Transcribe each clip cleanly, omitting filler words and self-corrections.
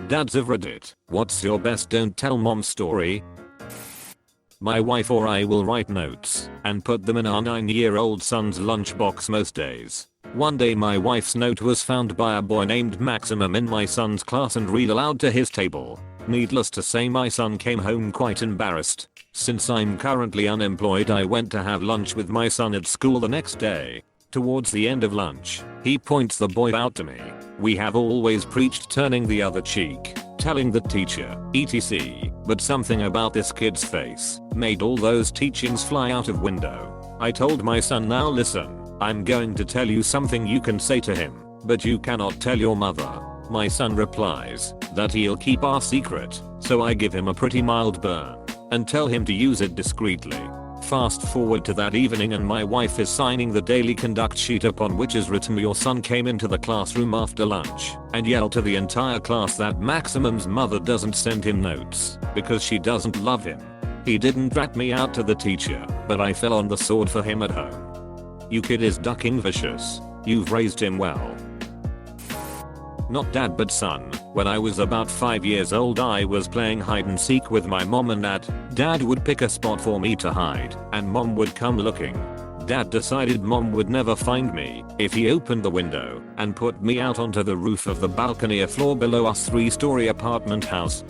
Dads of Reddit, what's your best don't tell mom story? My wife or I will write notes and put them in our 9-year-old son's lunchbox most days. One day my wife's note was found by a boy named Maximum in my son's class and read aloud to his table. Needless to say, my son came home quite embarrassed. Since I'm currently unemployed, I went to have lunch with my son at school the next day. Towards the end of lunch, he points the boy out to me. We have always preached turning the other cheek, telling the teacher, etc. But something about this kid's face made all those teachings fly out of window. I told my son, now listen, I'm going to tell you something you can say to him, but you cannot tell your mother. My son replies that he'll keep our secret, so I give him a pretty mild burn and tell him to use it discreetly. Fast forward to that evening and my wife is signing the daily conduct sheet upon which is written, your son came into the classroom after lunch and yelled to the entire class that Maximum's mother doesn't send him notes because she doesn't love him. He didn't rat me out to the teacher, but I fell on the sword for him at home. You kid is ducking vicious. You've raised him well. Not dad but son. When I was about 5 years old, I was playing hide and seek with my mom and dad. Dad would pick a spot for me to hide and mom would come looking. Dad decided mom would never find me if he opened the window and put me out onto the roof of the balcony, a floor below us 3-story apartment house.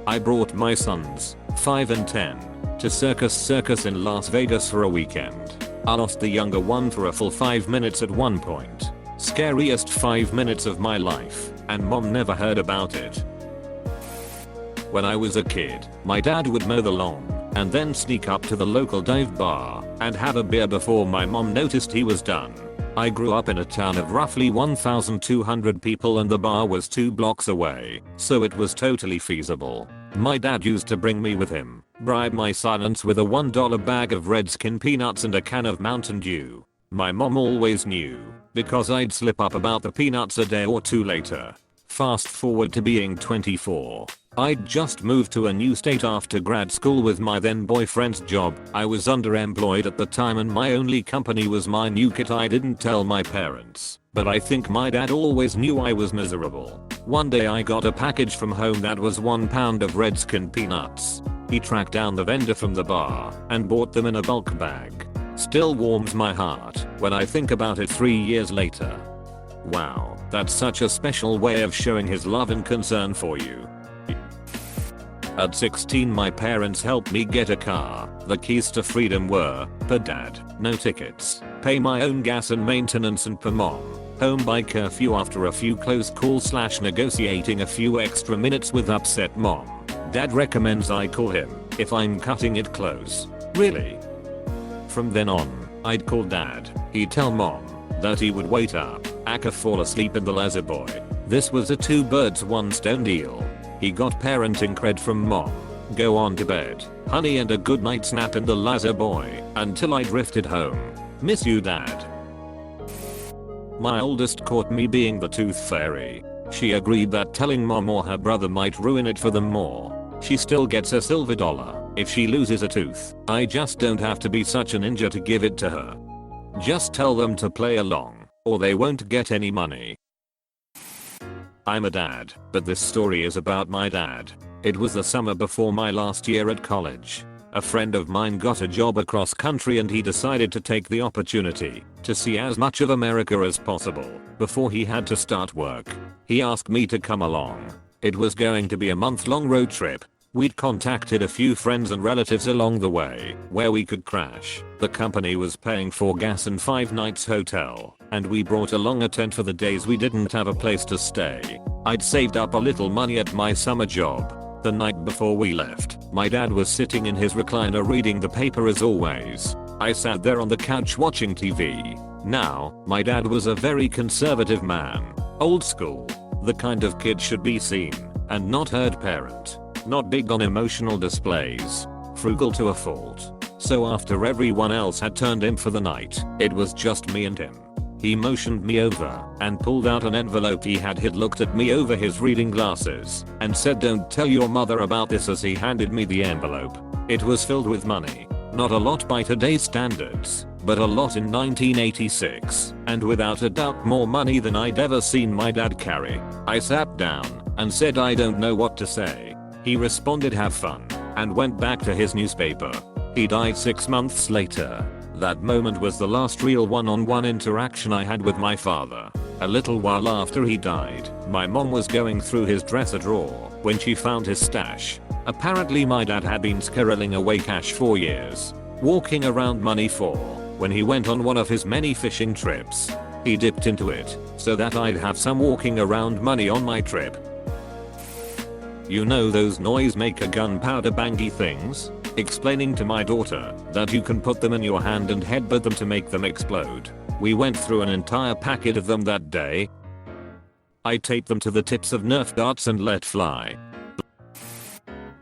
I brought my sons, 5 and 10, to Circus in Las Vegas for a weekend. I lost the younger one for a full 5 minutes at one point. Scariest 5 minutes of my life, and mom never heard about it. When I was a kid, my dad would mow the lawn and then sneak up to the local dive bar and have a beer before my mom noticed he was done. I grew up in a town of roughly 1,200 people and the bar was 2 blocks away, so it was totally feasible. My dad used to bring me with him, bribe my silence with a $1 bag of Redskin peanuts and a can of Mountain Dew. My mom always knew, because I'd slip up about the peanuts a day or two later. Fast forward to being 24. I'd just moved to a new state after grad school with my then boyfriend's job. I was underemployed at the time and my only company was my new kit. I didn't tell my parents, but I think my dad always knew I was miserable. One day I got a package from home that was 1 pound of Redskin peanuts. He tracked down the vendor from the bar and bought them in a bulk bag. Still warms my heart when I think about it 3 years later. Wow, that's such a special way of showing his love and concern for you. At 16 my parents helped me get a car. The keys to freedom were, per dad, no tickets, pay my own gas and maintenance, and per mom, home by curfew. After a few close calls / negotiating a few extra minutes with upset mom, dad recommends I call him if I'm cutting it close. Really? From then on, I'd call dad. He'd tell mom that he would wait up, aka fall asleep in the lazy boy. This was a 2 birds 1 stone deal. He got parenting cred from mom, go on to bed, honey, and a good night's nap in the lazy boy until I drifted home. Miss you, dad. My oldest caught me being the tooth fairy. She agreed that telling mom or her brother might ruin it for them more. She still gets a silver dollar if she loses a tooth. I just don't have to be such a ninja to give it to her. Just tell them to play along, or they won't get any money. I'm a dad, but this story is about my dad. It was the summer before my last year at college. A friend of mine got a job across country and he decided to take the opportunity to see as much of America as possible before he had to start work. He asked me to come along. It was going to be a month-long road trip. We'd contacted a few friends and relatives along the way where we could crash. The company was paying for gas and 5 nights hotel, and we brought along a tent for the days we didn't have a place to stay. I'd saved up a little money at my summer job. The night before we left, my dad was sitting in his recliner reading the paper as always. I sat there on the couch watching TV. Now, my dad was a very conservative man. Old school. The kind of kid should be seen and not heard parent. Not big on emotional displays. Frugal to a fault. So after everyone else had turned in for the night, it was just me and him. He motioned me over and pulled out an envelope he had hid, looked at me over his reading glasses, and said, "Don't tell your mother about this," as he handed me the envelope. It was filled with money. Not a lot by today's standards, but a lot in 1986, and without a doubt more money than I'd ever seen my dad carry. I sat down and said I don't know what to say. He responded have fun and went back to his newspaper. He died 6 months later. That moment was the last real one-on-one interaction I had with my father. A little while after he died, my mom was going through his dresser drawer when she found his stash. Apparently my dad had been squirreling away cash for years, walking around money for when he went on one of his many fishing trips. He dipped into it so that I'd have some walking around money on my trip. You know those noisemaker gunpowder bangy things? Explaining to my daughter that you can put them in your hand and headbutt them to make them explode. We went through an entire packet of them that day. I taped them to the tips of Nerf darts and let fly.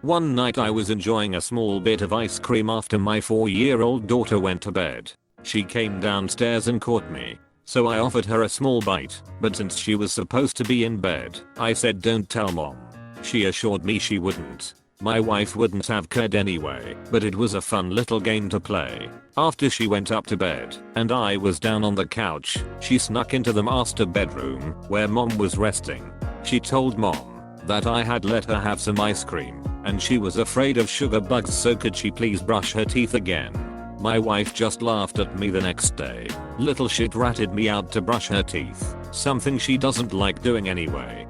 One night I was enjoying a small bit of ice cream after my 4-year-old daughter went to bed. She came downstairs and caught me, so I offered her a small bite, but since she was supposed to be in bed, I said don't tell mom. She assured me she wouldn't. My wife wouldn't have cared anyway, but it was a fun little game to play. After she went up to bed and I was down on the couch, she snuck into the master bedroom where mom was resting. She told mom that I had let her have some ice cream and she was afraid of sugar bugs, so could she please brush her teeth again. My wife just laughed at me the next day. Little shit ratted me out to brush her teeth, something she doesn't like doing anyway.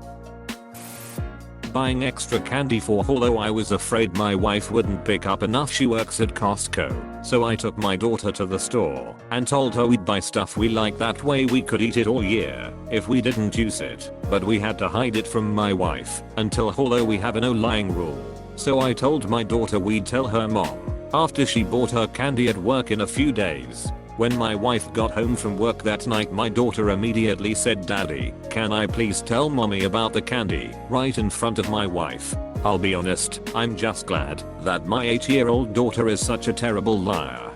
Buying extra candy for Hollow. I was afraid my wife wouldn't pick up enough. She works at Costco, so I took my daughter to the store and told her we'd buy stuff we like, that way we could eat it all year if we didn't use it, but we had to hide it from my wife until Hollow. We have a no lying rule, so I told my daughter we'd tell her mom after she bought her candy at work in a few days. When my wife got home from work that night, my daughter immediately said, "Daddy, can I please tell mommy about the candy?" right in front of my wife. I'll be honest, I'm just glad that my 8-year-old daughter is such a terrible liar.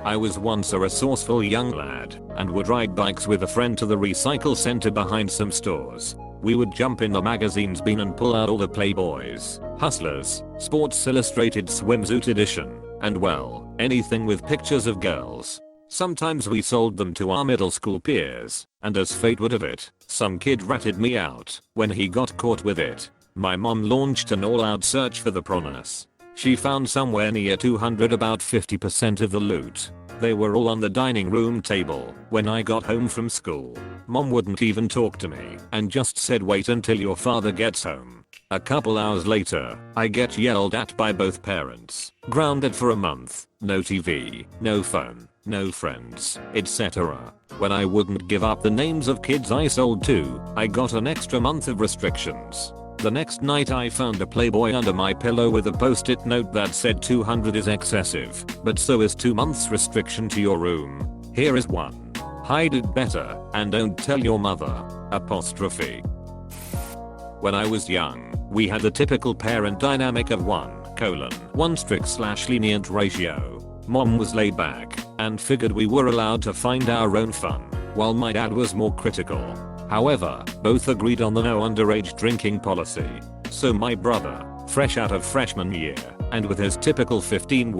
I was once a resourceful young lad and would ride bikes with a friend to the recycle center behind some stores. We would jump in the magazine's bin and pull out all the Playboys, Hustlers, Sports Illustrated Swimsuit Edition, and well, anything with pictures of girls. Sometimes we sold them to our middle school peers, and as fate would have it, some kid ratted me out when he got caught with it. My mom launched an all-out search for the proners. She found somewhere near 200, about 50% of the loot. They were all on the dining room table when I got home from school. Mom wouldn't even talk to me and just said wait until your father gets home. A couple hours later, I get yelled at by both parents, grounded for a month, no TV, no phone, no friends, etc. When I wouldn't give up the names of kids I sold to, I got an extra month of restrictions. The next night I found a Playboy under my pillow with a post-it note that said 200 is excessive, but so is 2 months restriction to your room. Here is one. Hide it better and don't tell your mother. Apostrophe. When I was young, we had the typical parent dynamic of 1:1 strict/lenient ratio. Mom was laid back and figured we were allowed to find our own fun, while my dad was more critical. However, both agreed on the no underage drinking policy. So my brother, fresh out of freshman year, and with his typical 15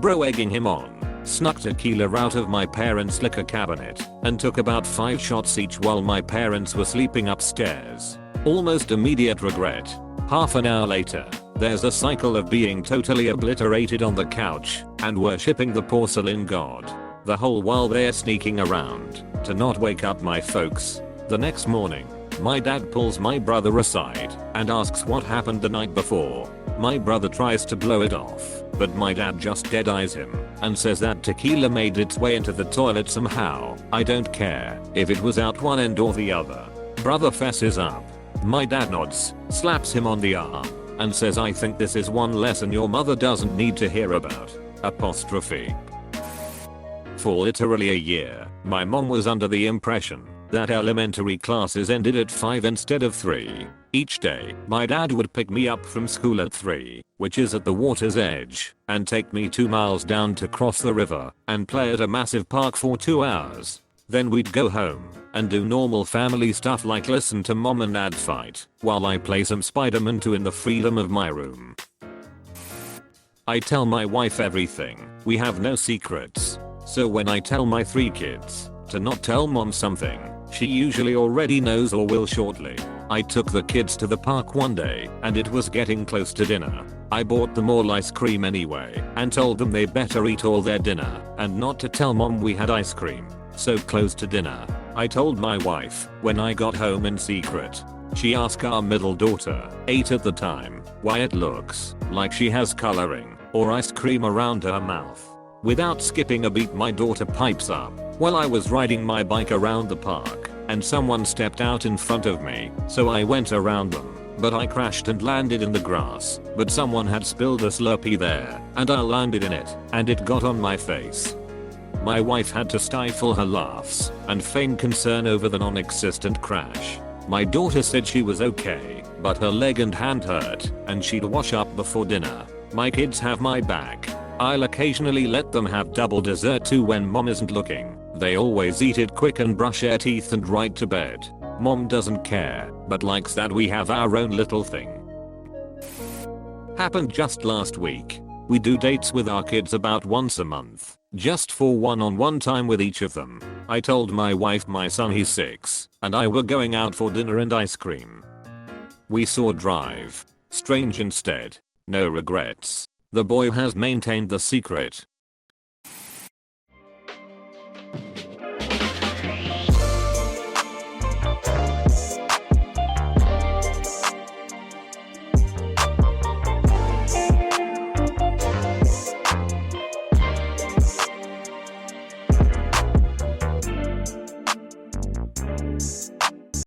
bro egging him on, snuck tequila out of my parents' liquor cabinet and took about 5 shots each while my parents were sleeping upstairs. Almost immediate regret. Half an hour later, there's a cycle of being totally obliterated on the couch and worshipping the porcelain god. The whole while they're sneaking around to not wake up my folks. The next morning, my dad pulls my brother aside and asks what happened the night before. My brother tries to blow it off, but my dad just dead eyes him and says that tequila made its way into the toilet somehow. I don't care if it was out one end or the other. Brother fesses up. My dad nods, slaps him on the arm, and says I think this is one lesson your mother doesn't need to hear about. Apostrophe. For literally a year, my mom was under the impression that elementary classes ended at 5 instead of 3. Each day, my dad would pick me up from school at 3, which is at the water's edge, and take me 2 miles down to cross the river and play at a massive park for 2 hours. Then we'd go home and do normal family stuff like listen to mom and dad fight while I play some Spider-Man 2 in the freedom of my room. I tell my wife everything. We have no secrets. So when I tell my 3 kids to not tell mom something, She usually already knows or will shortly. I took the kids to the park one day and it was getting close to dinner. I bought them all ice cream anyway and told them they better eat all their dinner and not to tell mom we had ice cream. So close to dinner, I told my wife when I got home in secret. She asked our middle daughter, 8 at the time, why it looks like she has coloring or ice cream around her mouth. Without skipping a beat, my daughter pipes up, "Well, I was riding my bike around the park and someone stepped out in front of me, so I went around them, but I crashed and landed in the grass, but someone had spilled a Slurpee there and I landed in it and it got on my face." My wife had to stifle her laughs and feign concern over the non-existent crash. My daughter said she was okay, but her leg and hand hurt and she'd wash up before dinner. My kids have my back. I'll occasionally let them have double dessert too when mom isn't looking. They always eat it quick and brush their teeth and right to bed. Mom doesn't care, but likes that we have our own little thing. Happened just last week. We do dates with our kids about once a month, just for one-on-one time with each of them. I told my wife my son, he's 6, and I were going out for dinner and ice cream. We saw Drive. Strange instead. No regrets. The boy has maintained the secret